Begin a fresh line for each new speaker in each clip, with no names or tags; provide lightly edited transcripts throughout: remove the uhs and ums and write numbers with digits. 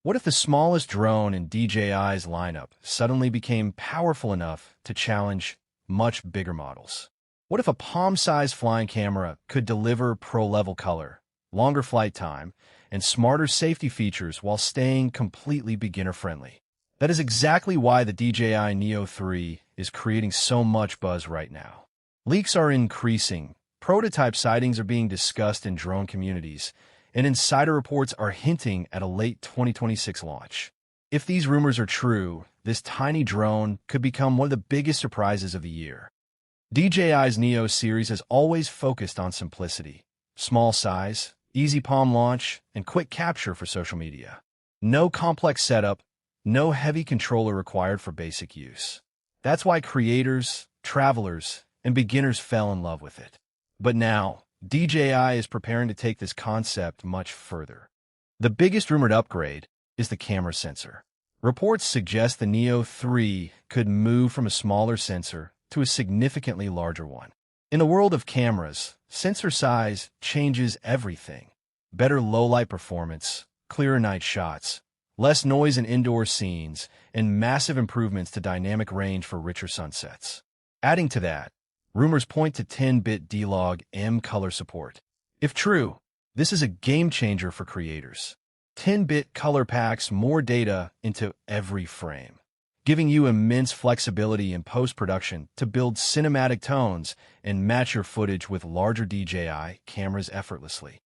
What if the smallest drone in DJI's lineup suddenly became powerful enough to challenge much bigger models? What if a palm-sized flying camera could deliver pro-level color, longer flight time, and smarter safety features while staying completely beginner-friendly? That is exactly why the DJI Neo 3 is creating so much buzz right now. Leaks are increasing, prototype sightings are being discussed in drone communities, and insider reports are hinting at a late 2026 launch. If these rumors are true, this tiny drone could become one of the biggest surprises of the year. DJI's Neo series has always focused on simplicity, small size, easy palm launch, and quick capture for social media. No complex setup, no heavy controller required for basic use. That's why creators, travelers, and beginners fell in love with it. But now, DJI is preparing to take this concept much further. The biggest rumored upgrade is the camera sensor. Reports suggest the Neo 3 could move from a smaller sensor to a significantly larger one. In the world of cameras, sensor size changes everything. Better low-light performance, clearer night shots, less noise in indoor scenes, and massive improvements to dynamic range for richer sunsets. Adding to that, rumors point to 10-bit D-Log M color support. If true, this is a game-changer for creators. 10-bit color packs more data into every frame, giving you immense flexibility in post-production to build cinematic tones and match your footage with larger DJI cameras effortlessly.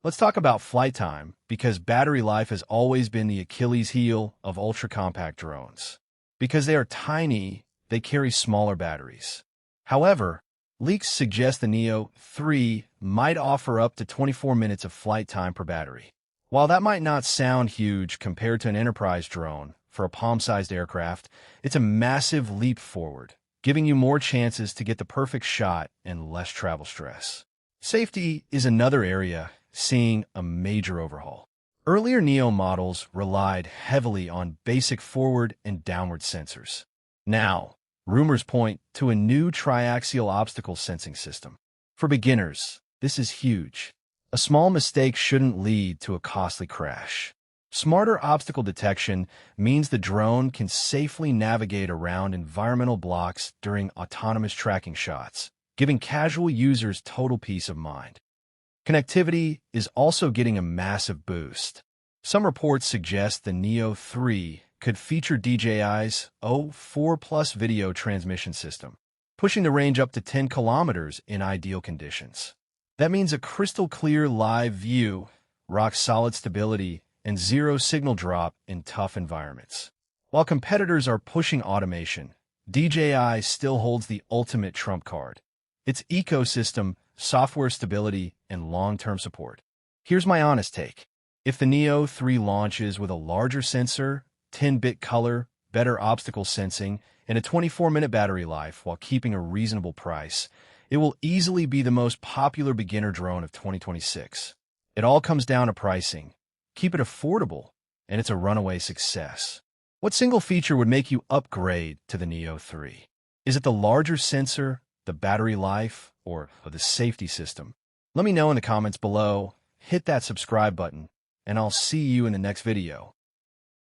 Let's talk about flight time, because battery life has always been the Achilles heel of ultra-compact drones. Because they are tiny, they carry smaller batteries. However, leaks suggest the Neo 3 might offer up to 24 minutes of flight time per battery. While that might not sound huge compared to an enterprise drone for a palm-sized aircraft, it's a massive leap forward, giving you more chances to get the perfect shot and less travel stress. Safety is another area seeing a major overhaul. Earlier Neo models relied heavily on basic forward and downward sensors. Now, rumors point to a new tri-axial obstacle sensing system. For beginners, this is huge. A small mistake shouldn't lead to a costly crash. Smarter obstacle detection means the drone can safely navigate around environmental blocks during autonomous tracking shots, giving casual users total peace of mind. Connectivity is also getting a massive boost. Some reports suggest the Neo 3 could feature DJI's O4+ video transmission system, pushing the range up to 10 kilometers in ideal conditions. That means a crystal-clear live view, rock-solid stability, and zero signal drop in tough environments. While competitors are pushing automation, DJI still holds the ultimate trump card: its ecosystem, software stability, and long-term support. Here's my honest take. If the Neo 3 launches with a larger sensor, 10-bit color, better obstacle sensing, and a 24-minute battery life while keeping a reasonable price, it will easily be the most popular beginner drone of 2026. It all comes down to pricing. Keep it affordable, and it's a runaway success. What single feature would make you upgrade to the Neo 3? Is it the larger sensor, the battery life, or the safety system? Let me know in the comments below. Hit that subscribe button, and I'll see you in the next video.